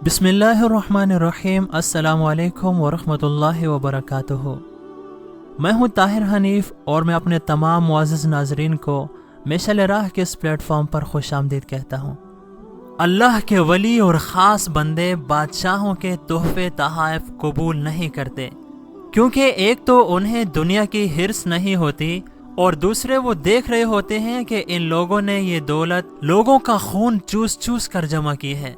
بسم اللہ الرحمن الرحیم۔ السلام علیکم ورحمۃ اللہ وبرکاتہ۔ میں ہوں طاہر حنیف اور میں اپنے تمام معزز ناظرین کو مشعل راہ کے اس پلیٹ فارم پر خوش آمدید کہتا ہوں۔ اللہ کے ولی اور خاص بندے بادشاہوں کے تحفے تحائف قبول نہیں کرتے، کیونکہ ایک تو انہیں دنیا کی ہرس نہیں ہوتی اور دوسرے وہ دیکھ رہے ہوتے ہیں کہ ان لوگوں نے یہ دولت لوگوں کا خون چوس چوس کر جمع کی ہے۔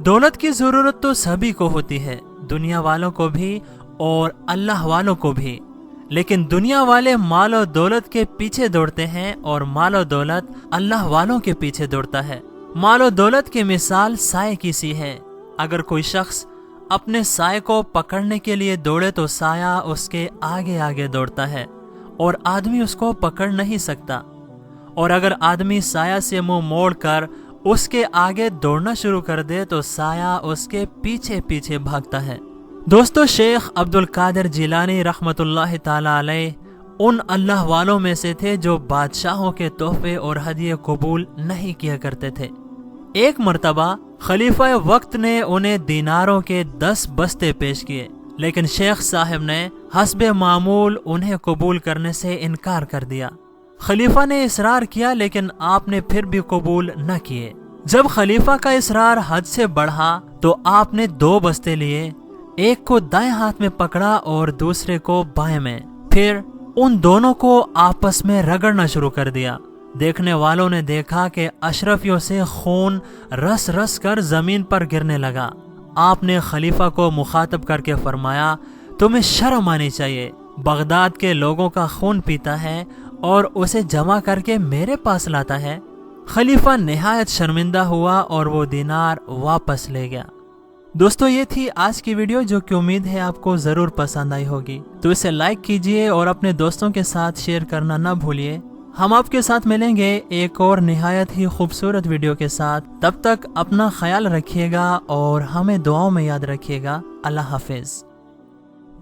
دولت کی ضرورت تو سبھی کو ہوتی ہے، دنیا والوں کو بھی اور اللہ والوں کو بھی، لیکن دنیا والے مال و دولت کے پیچھے دوڑتے ہیں اور مال و دولت اللہ والوں کے پیچھے دوڑتا ہے۔ مال و دولت کی مثال سائے کی سی ہے۔ اگر کوئی شخص اپنے سائے کو پکڑنے کے لیے دوڑے تو سایہ اس کے آگے آگے دوڑتا ہے اور آدمی اس کو پکڑ نہیں سکتا، اور اگر آدمی سایہ سے منہ موڑ کر اس کے آگے دوڑنا شروع کر دے تو سایہ اس کے پیچھے پیچھے بھاگتا ہے۔ دوستو، شیخ عبد القادر جیلانی رحمت اللہ تعالی علیہ ان اللہ والوں میں سے تھے جو بادشاہوں کے تحفے اور ہدیے قبول نہیں کیا کرتے تھے۔ ایک مرتبہ خلیفہ وقت نے انہیں دیناروں کے 10 بستے پیش کیے، لیکن شیخ صاحب نے حسب معمول انہیں قبول کرنے سے انکار کر دیا۔ خلیفہ نے اصرار کیا لیکن آپ نے پھر بھی قبول نہ کیے۔ جب خلیفہ کا اصرار حد سے بڑھا تو آپ نے 2 بستے لیے، ایک کو دائیں ہاتھ میں پکڑا اور دوسرے کو بائیں میں، پھر ان دونوں کو آپس میں رگڑنا شروع کر دیا۔ دیکھنے والوں نے دیکھا کہ اشرفیوں سے خون رس رس کر زمین پر گرنے لگا۔ آپ نے خلیفہ کو مخاطب کر کے فرمایا، تمہیں شرم آنی چاہیے، بغداد کے لوگوں کا خون پیتا ہے اور اسے جمع کر کے میرے پاس لاتا ہے۔ خلیفہ نہایت شرمندہ ہوا اور وہ دینار واپس لے گیا۔ دوستو، یہ تھی آج کی ویڈیو جو کہ امید ہے آپ کو ضرور پسند آئی ہوگی، تو اسے لائک کیجئے اور اپنے دوستوں کے ساتھ شیئر کرنا نہ بھولیے۔ ہم آپ کے ساتھ ملیں گے ایک اور نہایت ہی خوبصورت ویڈیو کے ساتھ۔ تب تک اپنا خیال رکھیے گا اور ہمیں دعاؤں میں یاد رکھیے گا۔ اللہ حافظ۔